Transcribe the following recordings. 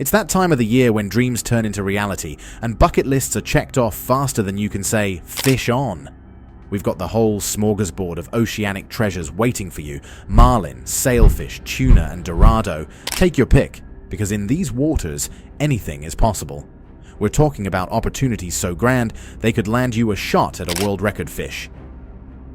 It's that time of the year when dreams turn into reality and bucket lists are checked off faster than you can say, fish on. We've got the whole smorgasbord of oceanic treasures waiting for you: marlin, sailfish, tuna, and Dorado. Take your pick, because in these waters, anything is possible. We're talking about opportunities so grand, they could land you a shot at a world record fish.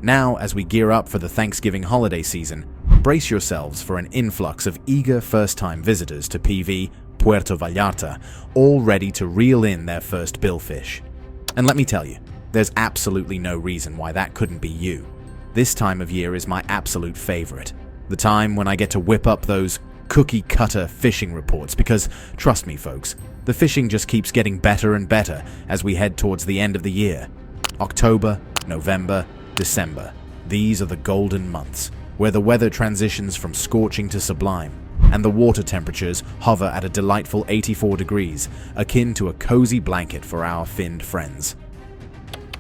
Now, as we gear up for the Thanksgiving holiday season, brace yourselves for an influx of eager first-time visitors to PV, Puerto Vallarta, all ready to reel in their first billfish. And let me tell you, there's absolutely no reason why that couldn't be you. This time of year is my absolute favorite. The time when I get to whip up those cookie-cutter fishing reports because, trust me folks, the fishing just keeps getting better and better as we head towards the end of the year. October, November, December. These are the golden months, where the weather transitions from scorching to sublime, and the water temperatures hover at a delightful 84 degrees, akin to a cozy blanket for our finned friends.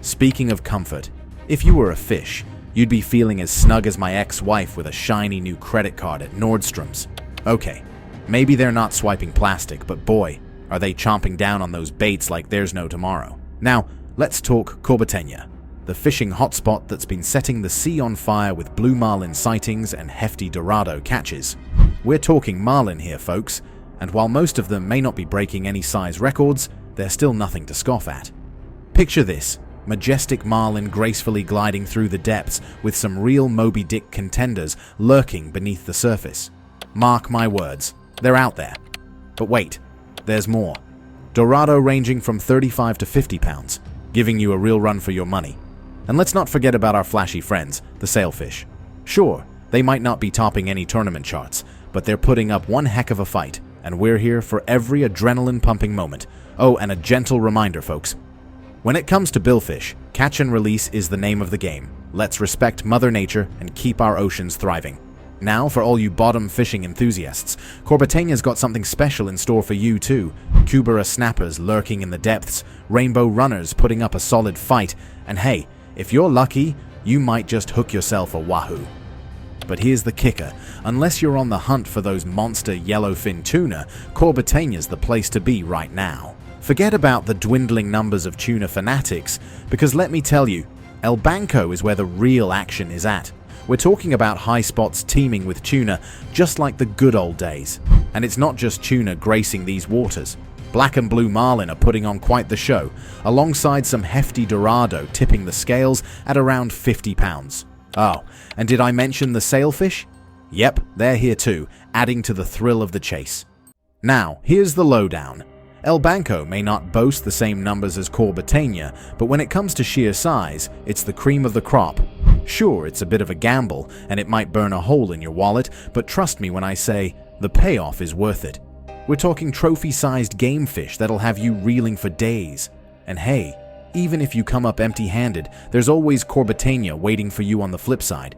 Speaking of comfort, if you were a fish, you'd be feeling as snug as my ex-wife with a shiny new credit card at Nordstrom's. Okay, maybe they're not swiping plastic, but boy, are they chomping down on those baits like there's no tomorrow. Now, let's talk Corbeteña, the fishing hotspot that's been setting the sea on fire with Blue Marlin sightings and hefty Dorado catches. We're talking marlin here, folks, and while most of them may not be breaking any size records, they're still nothing to scoff at. Picture this: majestic marlin gracefully gliding through the depths with some real Moby Dick contenders lurking beneath the surface. Mark my words, they're out there. But wait, there's more. Dorado ranging from 35 to 50 pounds, giving you a real run for your money. And let's not forget about our flashy friends, the sailfish. Sure, they might not be topping any tournament charts, but they're putting up one heck of a fight, and we're here for every adrenaline-pumping moment. Oh, and a gentle reminder, folks. When it comes to billfish, catch and release is the name of the game. Let's respect Mother Nature and keep our oceans thriving. Now, for all you bottom fishing enthusiasts, Corbeteña's got something special in store for you too. Cubera snappers lurking in the depths, rainbow runners putting up a solid fight, and hey, if you're lucky, you might just hook yourself a wahoo. But here's the kicker: unless you're on the hunt for those monster yellowfin tuna, Corbeteña's the place to be right now. Forget about the dwindling numbers of tuna fanatics, because let me tell you, El Banco is where the real action is at. We're talking about high spots teeming with tuna, just like the good old days. And it's not just tuna gracing these waters. Black and blue marlin are putting on quite the show, alongside some hefty Dorado tipping the scales at around 50 pounds. Oh, and did I mention the sailfish? Yep, they're here too, adding to the thrill of the chase. Now, here's the lowdown. El Banco may not boast the same numbers as Corbeteña, but when it comes to sheer size, it's the cream of the crop. Sure, it's a bit of a gamble, and it might burn a hole in your wallet, but trust me when I say, the payoff is worth it. We're talking trophy-sized gamefish that'll have you reeling for days. And hey, even if you come up empty-handed, there's always Corbeteña waiting for you on the flip side.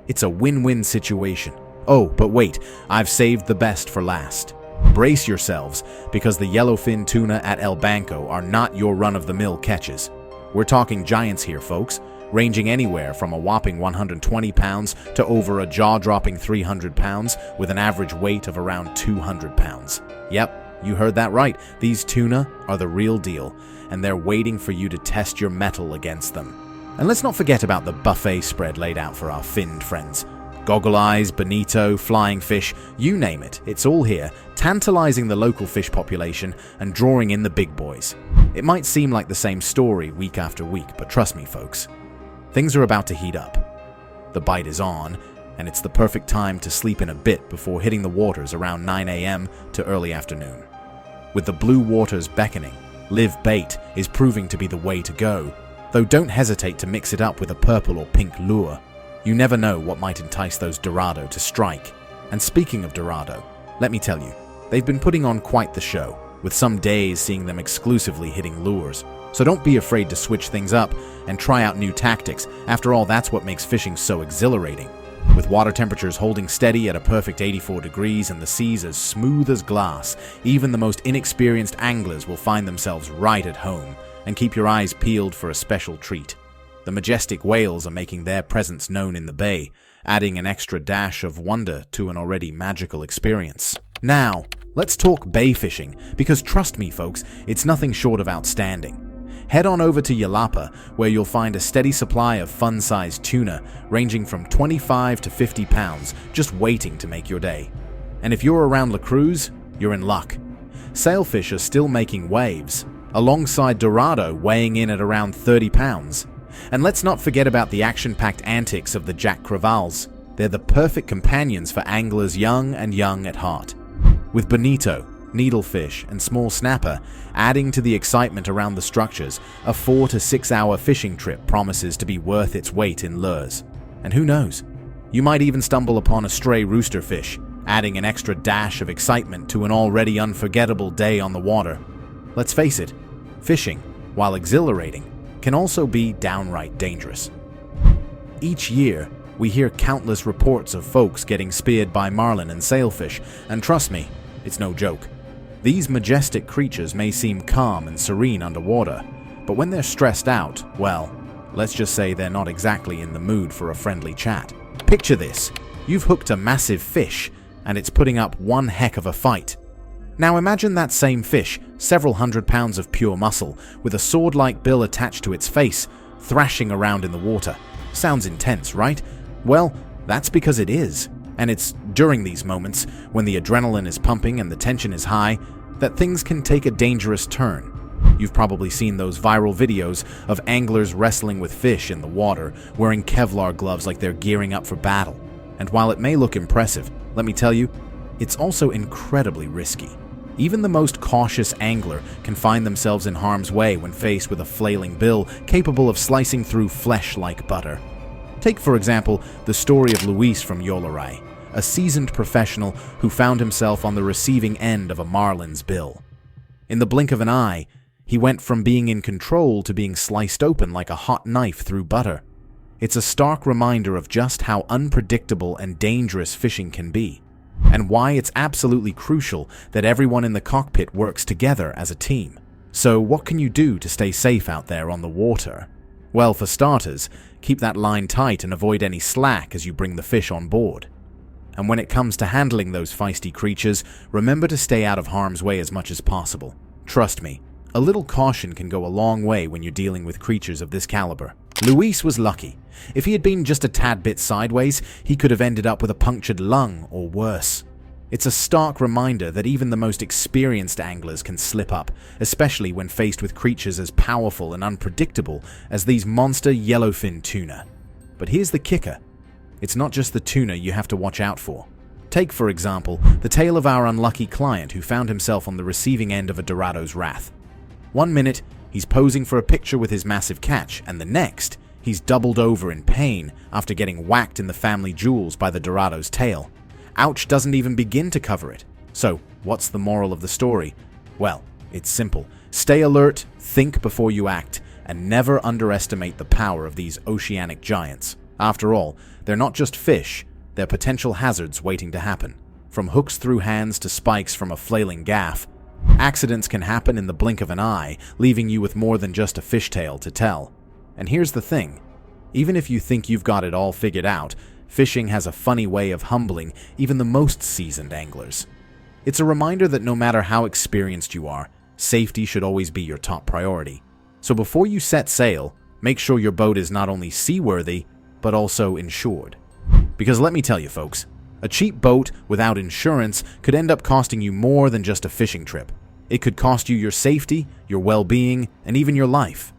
It's a win-win situation. Oh, but wait, I've saved the best for last. Brace yourselves, because the yellowfin tuna at El Banco are not your run-of-the-mill catches. We're talking giants here, folks, ranging anywhere from a whopping 120 pounds to over a jaw-dropping 300 pounds with an average weight of around 200 pounds. Yep, you heard that right. These tuna are the real deal, and they're waiting for you to test your mettle against them. And let's not forget about the buffet spread laid out for our finned friends. Goggle eyes, bonito, flying fish, you name it, it's all here, tantalizing the local fish population and drawing in the big boys. It might seem like the same story week after week, but trust me folks, things are about to heat up. The bite is on, and it's the perfect time to sleep in a bit before hitting the waters around 9 a.m. to early afternoon. With the blue waters beckoning, live bait is proving to be the way to go, though don't hesitate to mix it up with a purple or pink lure. You never know what might entice those Dorado to strike. And speaking of Dorado, let me tell you, they've been putting on quite the show, with some days seeing them exclusively hitting lures. So don't be afraid to switch things up and try out new tactics. After all, that's what makes fishing so exhilarating. With water temperatures holding steady at a perfect 84 degrees and the seas as smooth as glass, even the most inexperienced anglers will find themselves right at home. And keep your eyes peeled for a special treat. The majestic whales are making their presence known in the bay, adding an extra dash of wonder to an already magical experience. Now, Let's talk bay fishing, because trust me folks, it's nothing short of outstanding. Head on over to Yellapa, where you'll find a steady supply of fun-sized tuna ranging from 25 to 50 pounds just waiting to make your day. And if you're around La Cruz, you're in luck. Sailfish are still making waves, alongside Dorado weighing in at around 30 pounds. And let's not forget about the action-packed antics of the Jack Crevalles. They're the perfect companions for anglers young and young at heart. With bonito, needlefish, and small snapper adding to the excitement around the structures, a 4 to 6 hour fishing trip promises to be worth its weight in lures. And who knows, you might even stumble upon a stray roosterfish, adding an extra dash of excitement to an already unforgettable day on the water. Let's face it, fishing, while exhilarating, can also be downright dangerous. Each year, we hear countless reports of folks getting speared by marlin and sailfish, and trust me, it's no joke. These majestic creatures may seem calm and serene underwater, but when they're stressed out, well, let's just say they're not exactly in the mood for a friendly chat. Picture this, you've hooked a massive fish, and it's putting up one heck of a fight. Now imagine that same fish, several hundred pounds of pure muscle, with a sword-like bill attached to its face, thrashing around in the water. Sounds intense, right? Well, that's because it is. And it's during these moments, when the adrenaline is pumping and the tension is high, that things can take a dangerous turn. You've probably seen those viral videos of anglers wrestling with fish in the water, wearing Kevlar gloves like they're gearing up for battle. And while it may look impressive, let me tell you, it's also incredibly risky. Even the most cautious angler can find themselves in harm's way when faced with a flailing bill capable of slicing through flesh like butter. Take, for example, the story of Luis from Yellowfin, a seasoned professional who found himself on the receiving end of a marlin's bill. In the blink of an eye, he went from being in control to being sliced open like a hot knife through butter. It's a stark reminder of just how unpredictable and dangerous fishing can be, and why it's absolutely crucial that everyone in the cockpit works together as a team. So what can you do to stay safe out there on the water? Well, for starters, keep that line tight and avoid any slack as you bring the fish on board. And when it comes to handling those feisty creatures, remember to stay out of harm's way as much as possible. Trust me, a little caution can go a long way when you're dealing with creatures of this caliber. Luis was lucky. If he had been just a tad bit sideways, he could have ended up with a punctured lung or worse. It's a stark reminder that even the most experienced anglers can slip up, especially when faced with creatures as powerful and unpredictable as these monster yellowfin tuna. But here's the kicker. It's not just the tuna you have to watch out for. Take, for example, the tale of our unlucky client who found himself on the receiving end of a Dorado's wrath. One minute, he's posing for a picture with his massive catch, and the next, he's doubled over in pain after getting whacked in the family jewels by the Dorado's tail. Ouch doesn't even begin to cover it. So, what's the moral of the story? Well, it's simple. Stay alert, think before you act, and never underestimate the power of these oceanic giants. After all, they're not just fish, they're potential hazards waiting to happen. From hooks through hands to spikes from a flailing gaff, accidents can happen in the blink of an eye, leaving you with more than just a fishtail to tell. And here's the thing. Even if you think you've got it all figured out, fishing has a funny way of humbling even the most seasoned anglers. It's a reminder that no matter how experienced you are, safety should always be your top priority. So before you set sail, make sure your boat is not only seaworthy, but also insured. Because let me tell you folks, a cheap boat without insurance could end up costing you more than just a fishing trip. It could cost you your safety, your well-being, and even your life.